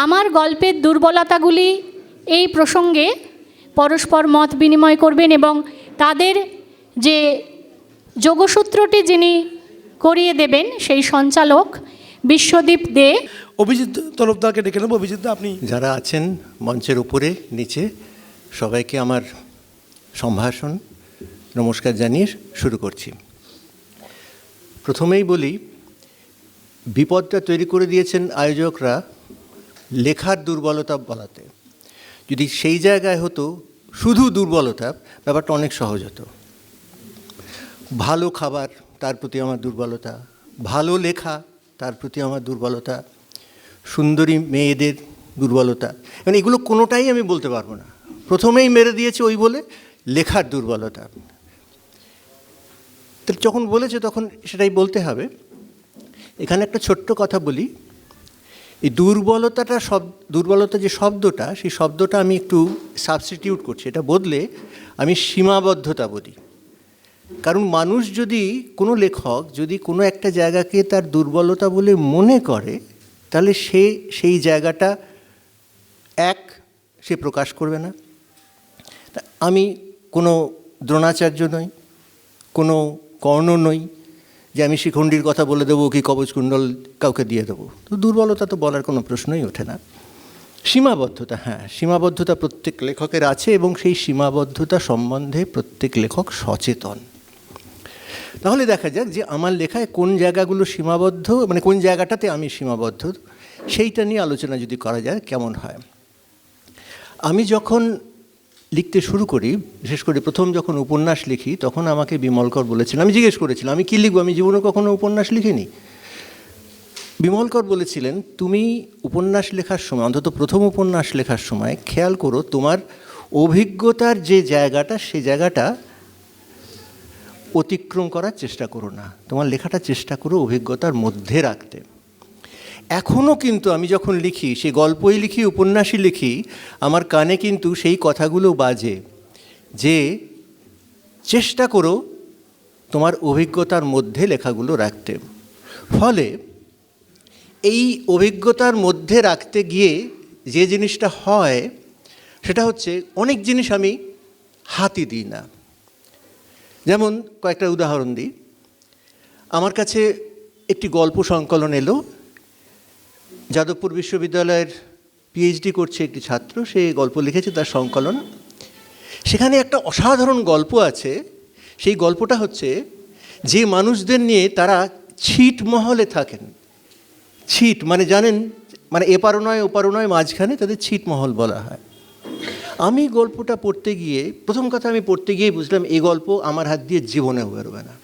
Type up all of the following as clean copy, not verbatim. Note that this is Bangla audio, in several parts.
আমার গল্পের দুর্বলতাগুলি এই প্রসঙ্গে পরস্পর মত বিনিময় করবেন এবং তাদের যে যোগসূত্রটি যিনি করিয়ে দেবেন সেই সঞ্চালক বিশ্বদীপ দে। অভিজিৎ তরফদারকে ডেকে নেব। অভিজিৎ, আপনি যারা আছেন মঞ্চের উপরে নিচে সবাইকে আমার সম্ভাষণ নমস্কার জানিয়ে শুরু করছি। প্রথমেই বলি, বিপদটা তৈরি করে দিয়েছেন আয়োজকরা লেখার দুর্বলতা বলাতে। যদি সেই জায়গায় হতো শুধু দুর্বলতা, ব্যাপারটা অনেক সহজ হতো। ভালো খাবার, তার প্রতি আমার দুর্বলতা; ভালো লেখা, তার প্রতি আমার দুর্বলতা; সুন্দরী মেয়েদের দুর্বলতা, মানে এগুলো কোনোটাই আমি বলতে পারবো না। প্রথমেই মেরে দিয়েছে ওই বলে লেখার দুর্বলতা। তো যখন বলেছে তখন সেটাই বলতে হবে। এখানে একটা ছোট্ট কথা বলি, এই দুর্বলতা যে শব্দটা, সেই শব্দটা আমি একটু সাবস্টিটিউট করছি। এটা বদলে আমি সীমাবদ্ধতা বলি। কারণ মানুষ যদি, কোনো লেখক যদি কোনো একটা জায়গাকে তার দুর্বলতা বলে মনে করে, তাহলে সে সেই জায়গাটা সে প্রকাশ করবে না। আমি কোনো দ্রোণাচার্য নই, কোনো কর্ণ নই যে আমি শিখণ্ডীর কথা বলে দেবো কি কবচকুণ্ডল কাউকে দিয়ে দেবো। তো দুর্বলতা তো বলার কোনো প্রশ্নই ওঠে না। সীমাবদ্ধতা, হ্যাঁ, সীমাবদ্ধতা প্রত্যেক লেখকের আছে এবং সেই সীমাবদ্ধতা সম্বন্ধে প্রত্যেক লেখক সচেতন। তাহলে দেখা যাক যে আমার লেখায় কোন জায়গাগুলো সীমাবদ্ধ, মানে কোন জায়গাটাতে আমি সীমাবদ্ধ, সেইটা নিয়ে আলোচনা যদি করা যায় কেমন হয়। আমি যখন লিখতে শুরু করি, বিশেষ করে প্রথম যখন উপন্যাস লিখি, তখন আমাকে বিমলকর বলেছিলেন, আমি জিজ্ঞেস করেছিলাম আমি কী লিখবো, আমি জীবনে কখনো উপন্যাস লিখিনি। বিমলকর বলেছিলেন, তুমি উপন্যাস লেখার সময়, অন্তত প্রথম উপন্যাস লেখার সময় খেয়াল করো তোমার অভিজ্ঞতার যে জায়গাটা, সেই জায়গাটা অতিক্রম করার চেষ্টা করো না, তোমার লেখাটা চেষ্টা করো অভিজ্ঞতার মধ্যে রাখতে। এখনও কিন্তু আমি যখন লিখি, সে গল্পই লিখি, উপন্যাসই লিখি, আমার কানে কিন্তু সেই কথাগুলো বাজে যে চেষ্টা করো তোমার অভিজ্ঞতার মধ্যে লেখাগুলো রাখতে। ফলে এই অভিজ্ঞতার মধ্যে রাখতে গিয়ে যে জিনিসটা হয় সেটা হচ্ছে অনেক জিনিস আমি হাতই দিই না। যেমন কয়েকটা উদাহরণ দিই। আমার কাছে একটি গল্প সংকলন এলো, যাদবপুর বিশ্ববিদ্যালয়ের পিএইচডি করছে একটি ছাত্র, সে গল্প লিখেছে, তার সংকলন। সেখানে একটা অসাধারণ গল্প আছে। সেই গল্পটা হচ্ছে যে মানুষদের নিয়ে তারা ছিটমহলে থাকেন। ছিট মানে জানেন, মানে এপারও নয় ওপারও নয়, মাঝখানে তাদের ছিটমহল বলা হয়। আমি গল্পটা পড়তে গিয়ে, প্রথম কথা আমি পড়তে গিয়ে বুঝলাম এই গল্প আমার হাত দিয়ে জীবনেও বেরোবে না।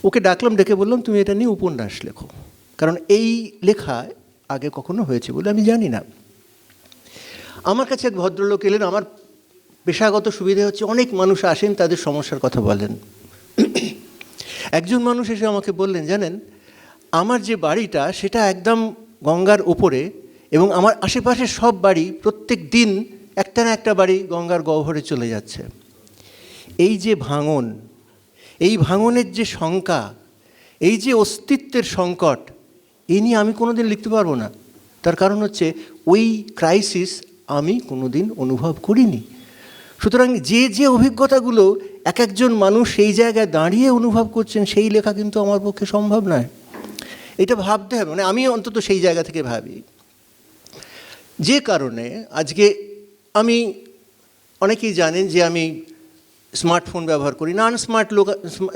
ওকে ডাকলাম, ডেকে বললাম তুমি এটা নিয়ে উপন্যাস লেখো, কারণ এই লেখা আগে কখনো হয়েছে বলে আমি জানি না। আমার কাছে এক ভদ্রলোক এলেন। আমার পেশাগত সুবিধা হচ্ছে অনেক মানুষ আসেন, তাদের সমস্যার কথা বলেন। একজন মানুষ এসে আমাকে বললেন, জানেন আমার যে বাড়িটা সেটা একদম গঙ্গার ওপরে, এবং আমার আশেপাশে সব বাড়ি প্রত্যেক দিন একটা না একটা বাড়ি গঙ্গার গহ্বরে চলে যাচ্ছে। এই যে ভাঙন, এই ভাঙনের যে শঙ্কা, এই যে অস্তিত্বের সংকট, এই নিয়ে আমি কোনো দিন লিখতে পারবো না। তার কারণ হচ্ছে ওই ক্রাইসিস আমি কোনো দিন অনুভব করিনি। সুতরাং যে যে অভিজ্ঞতাগুলো এক একজন মানুষ সেই জায়গায় দাঁড়িয়ে অনুভব করছেন, সেই লেখা কিন্তু আমার পক্ষে সম্ভব নয়। এটা ভাবতে হবে, মানে আমি অন্তত সেই জায়গা থেকে ভাবি। যে কারণে আজকে আমি, অনেকেই জানেন যে আমি স্মার্টফোন ব্যবহার করি না। আনস্মার্ট লোক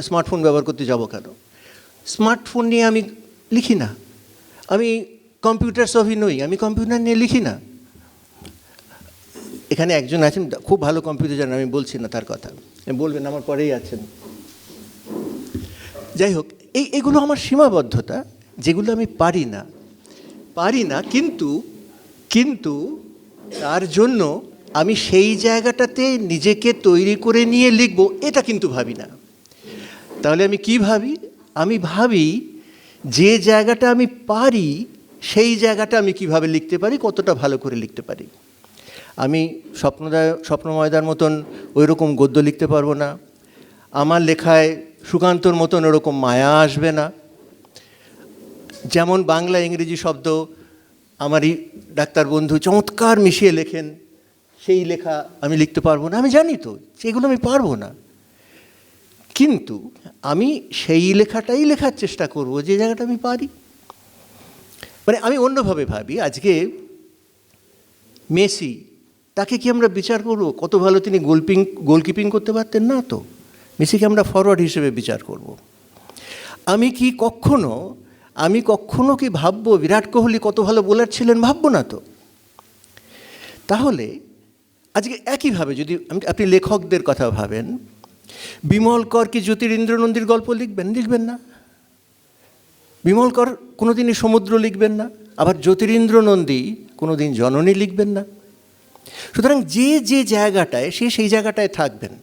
স্মার্টফোন ব্যবহার করতে যাব কেন? স্মার্টফোন নিয়ে আমি লিখি না। আমি কম্পিউটার সভি নই, আমি কম্পিউটার নিয়ে লিখি না। এখানে একজন আছেন খুব ভালো কম্পিউটার জানেন, আমি বলছি না তার কথা, বলবেন আমার পরেই আছেন। যাই হোক, এগুলো আমার সীমাবদ্ধতা, যেগুলো আমি পারি না, কিন্তু তার জন্য আমি সেই জায়গাটাতে নিজেকে তৈরি করে নিয়ে লিখব, এটা কিন্তু ভাবি না। তাহলে আমি কি ভাবি? আমি ভাবি যে জায়গাটা আমি পারি, সেই জায়গাটা আমি কিভাবে লিখতে পারি, কতটা ভালো করে লিখতে পারি। আমি স্বপ্নময়দার মতন ওই রকম গদ্য লিখতে পারবো না। আমার লেখায় সুকান্তর মতন ওরকম মায়া আসবে না। যেমন বাংলা ইংরেজি শব্দ আমারই ডাক্তার বন্ধু চমৎকার মিশিয়ে লেখেন, সেই লেখা আমি লিখতে পারবো না, আমি জানি তো সেগুলো আমি পারবো না। কিন্তু আমি সেই লেখাটাই লেখার চেষ্টা করব যে জায়গাটা আমি পারি। মানে আমি অন্যভাবে ভাবি, আজকে মেসি, তাকে কি আমরা বিচার করব কত ভালো তিনি গোলকিপিং করতে পারতেন? না তো। মেসিকে আমরা ফরওয়ার্ড হিসেবে বিচার করব। আমি কখনো কি ভাববো বিরাট কোহলি কত ভালো বোলার ছিলেন? ভাববো না তো। তাহলে আজকে একইভাবে যদি আপনি লেখকদের কথা ভাবেন, বিমল কর কি জ্যোতিরিন্দ্র নন্দীর গল্প লিখবেন না। বিমল কর কোনোদিনই সমুদ্র লিখবেন না, আবার জ্যোতিরিন্দ্র নন্দী কোনোদিন জননী লিখবেন না। সুতরাং যে জায়গাটায় সেই জায়গাটায় থাকবেন।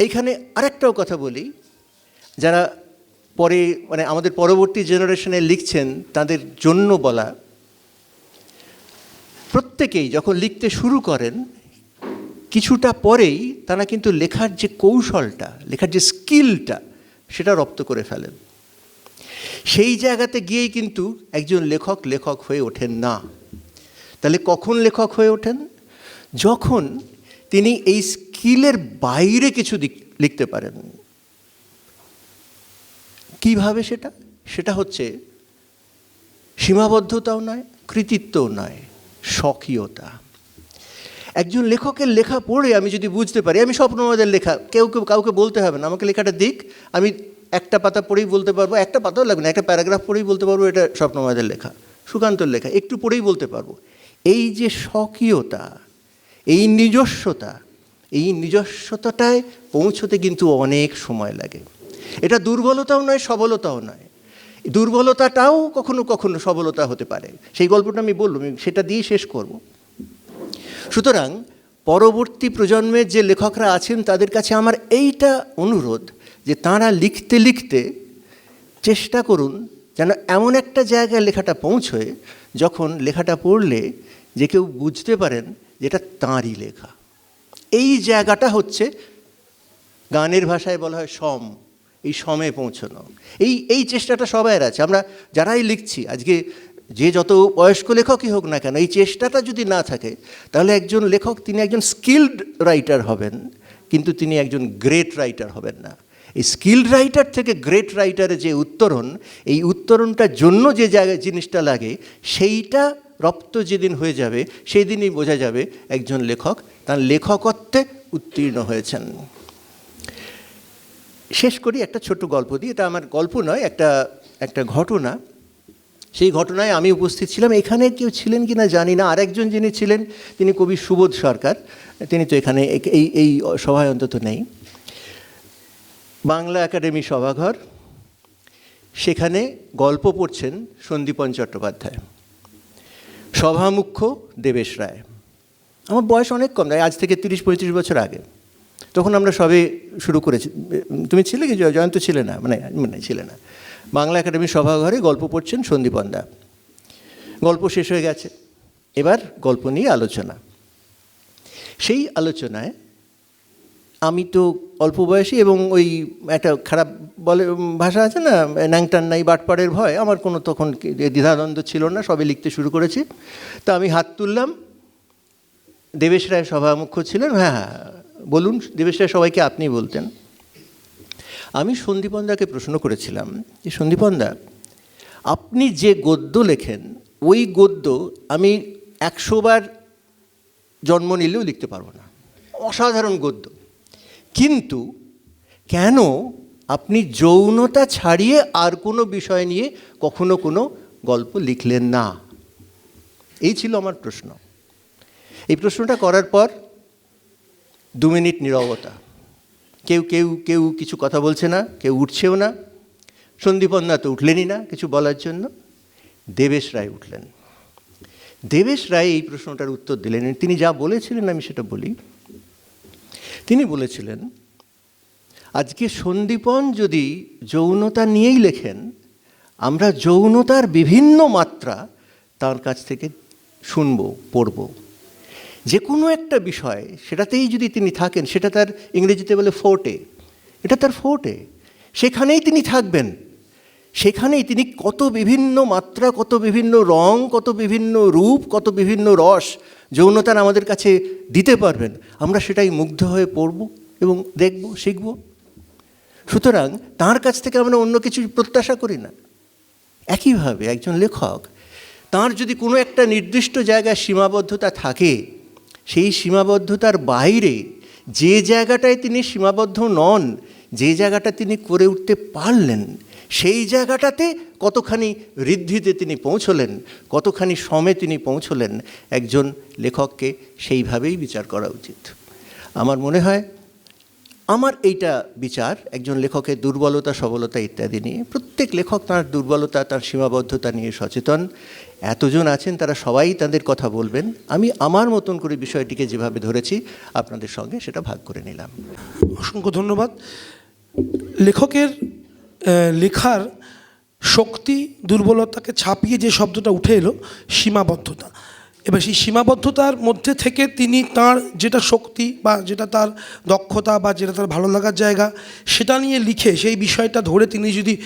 এইখানে আরেকটাও কথা বলি, যারা পরে মানে আমাদের পরবর্তী জেনারেশনে লিখছেন তাদের জন্য বলা, প্রত্যেকেই যখন লিখতে শুরু করেন কিছুটা পরেই তারা কিন্তু লেখার যে কৌশলটা, লেখার যে স্কিলটা, সেটা রপ্ত করে ফেলেন। সেই জায়গাতে গিয়েই কিন্তু একজন লেখক হয়ে ওঠেন না। তাহলে কখন লেখক হয়ে ওঠেন? যখন তিনি এই স্কিলের বাইরে কিছু লিখতে পারেন। কিভাবে সেটা হচ্ছে সীমাবদ্ধতাও নয়, কৃতিত্বও নয়, স্বকীয়তা। একজন লেখকের লেখা পড়ে আমি যদি বুঝতে পারি, আমি স্বপ্নময়দের লেখা, কাউকে বলতে হবে না আমাকে লেখাটা দিক, আমি একটা পাতা পড়েই বলতে পারবো, একটা পাতাও লাগবে না, একটা প্যারাগ্রাফ পড়েই বলতে পারবো এটা স্বপ্নময়দের লেখা, সুকান্তর লেখা, একটু পড়েই বলতে পারবো। এই যে স্বকীয়তা, এই নিজস্বতাটায় পৌঁছতে কিন্তু অনেক সময় লাগে। এটা দুর্বলতাও নয়, সবলতাও নয়। দুর্বলতাটাও কখনো কখনো সবলতা হতে পারে। সেই গল্পটা আমি বললাম, সেটা দিয়ে শেষ করব। সুতরাং পরবর্তী প্রজন্মের যে লেখকরা আছেন তাদের কাছে আমার এইটা অনুরোধ যে তাঁরা লিখতে লিখতে চেষ্টা করুন যেন এমন একটা জায়গায় লেখাটা পৌঁছয় যখন লেখাটা পড়লে যে কেউ বুঝতে পারেন যেটা তাঁরই লেখা। এই জায়গাটা হচ্ছে গানের ভাষায় বলা হয় সম, এই সমে পৌঁছানো। এই চেষ্টাটা সবাইয়ের আছে। আমরা যারাই লিখছি আজকে, যে যত বয়স্ক লেখকই হোক না কেন, এই চেষ্টাটা যদি না থাকে তাহলে একজন লেখক তিনি একজন স্কিলড রাইটার হবেন, কিন্তু তিনি একজন গ্রেট রাইটার হবেন না। এই স্কিলড রাইটার থেকে গ্রেট রাইটারে যে উত্তরণ, এই উত্তরণটার জন্য যে জায়গায় জিনিসটা লাগে, সেইটা রপ্ত যেদিন হয়ে যাবে সেই দিনই বোঝা যাবে একজন লেখক তার লেখকত্বে উত্তীর্ণ হয়েছেন। শেষ করি একটা ছোট্ট গল্প দিয়ে। এটা আমার গল্প নয়, একটা ঘটনা। সেই ঘটনায় আমি উপস্থিত ছিলাম। এখানে কেউ ছিলেন কি না জানি না। আরেকজন যিনি ছিলেন তিনি কবি সুবোধ সরকার, তিনি তো এখানে এই সভায় অন্তত নেই। বাংলা একাডেমি সভাঘর, সেখানে গল্প পড়ছেন সন্দীপন চট্টোপাধ্যায়, সভামুখ্য দেবেশ রায়। আমার বয়স অনেক কম, আজ থেকে 30-35 বছর আগে। তখন আমরা সবে শুরু করেছি। তুমি ছিলে কি? জয়ন্ত ছিলে না, মানে ছিলে না। বাংলা একাডেমি সভাঘরে গল্প পড়ছেন সন্দীপনদা। গল্প শেষ হয়ে গেছে, এবার গল্প নিয়ে আলোচনা। সেই আলোচনায় আমি তো অল্প বয়সী এবং ওই একটা খারাপ ভাষা আছে না, ন্যাংটান নাই বাটপাড়ের ভয়, আমার কোনো তখন দ্বিধাদ্বন্দ্ব ছিল না, সবে লিখতে শুরু করেছি। তা আমি হাত তুললাম। দেবেশ রায় সভামুখ্য ছিলেন। হ্যাঁ, বলুন। দেবেশ রায় সবাইকে আপনি বলতেন। আমি সন্দীপনদাকে প্রশ্ন করেছিলাম যে সন্দীপনদা, আপনি যে গদ্য লেখেন ওই গদ্য আমি 100 বার জন্ম নিলেও লিখতে পারবো না, অসাধারণ গদ্য, কিন্তু কেন আপনি যৌনতা ছাড়িয়ে আর কোনো বিষয় নিয়ে কখনো কোনো গল্প লিখলেন না? এই ছিল আমার প্রশ্ন। এই প্রশ্নটা করার পর 2 মিনিট নীরবতা। কেউ কিছু কথা বলছে না, কেউ উঠছেও না। সন্দীপনদা তো উঠলেনই না কিছু বলার জন্য। দেবেশ রায় উঠলেন। দেবেশ রায় এই প্রশ্নটার উত্তর দিলেন। তিনি যা বলেছিলেন আমি সেটা বলি। তিনি বলেছিলেন, আজকে সন্দীপন যদি যৌনতা নিয়েই লেখেন, আমরা যৌনতার বিভিন্ন মাত্রা তার কাছ থেকে শুনব, পড়ব। যে কোনো একটা বিষয় সেটাতেই যদি তিনি থাকেন, সেটা তার ইংরেজিতে বলে ফোর্টে, এটা তার ফোর্টে, সেখানেই তিনি থাকবেন। সেখানেই তিনি কত বিভিন্ন মাত্রা, কত বিভিন্ন রং, কত বিভিন্ন রূপ, কত বিভিন্ন রস যৌনতার আমাদের কাছে দিতে পারবেন। আমরা সেটাই মুগ্ধ হয়ে পড়ব এবং দেখব, শিখব। সুতরাং তার কাছ থেকে আমরা অন্য কিছু প্রত্যাশা করি না। একইভাবে একজন লেখক, তার যদি কোনো একটা নির্দিষ্ট জায়গায় সীমাবদ্ধতা থাকে, সেই সীমাবদ্ধতার বাইরে যে জায়গাটায় তিনি সীমাবদ্ধ নন, যে জায়গাটা তিনি করে উঠতে পারলেন, সেই জায়গাটাতে কতখানি ঋদ্ধিতে তিনি পৌঁছলেন, কতখানি সমে তিনি পৌঁছলেন, একজন লেখককে সেইভাবেই বিচার করা উচিত। আমার মনে হয়, আমার এইটা বিচার একজন লেখকের দুর্বলতা, সবলতা ইত্যাদি নিয়ে। প্রত্যেক লেখক তার দুর্বলতা, তার সীমাবদ্ধতা নিয়ে সচেতন। এতজন আছেন, তারা সবাই তাদের কথা বলবেন। আমি আমার মতন করে বিষয়টিকে যেভাবে ধরেছি আপনাদের সঙ্গে সেটা ভাগ করে নিলাম। অসংখ্য ধন্যবাদ। লেখকের লেখার শক্তি, দুর্বলতাকে ছাপিয়ে যে শব্দটা উঠে এলো, সীমাবদ্ধতা। এবার সেই সীমাবদ্ধতার মধ্যে থেকে তিনি তার যেটা শক্তি বা যেটা তার দক্ষতা বা যেটা তার ভালো লাগার জায়গা, সেটা নিয়ে লিখে সেই বিষয়টা ধরে তিনি যদি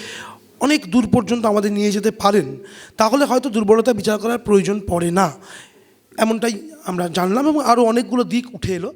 অনেক দূর পর্যন্ত আমাদের নিয়ে যেতে পারেন, তাহলে হয়তো দুর্বলতা বিচার করার প্রয়োজন পড়ে না। এমনটাই আমরা জানলাম এবং আরও অনেকগুলো দিক উঠে এলো।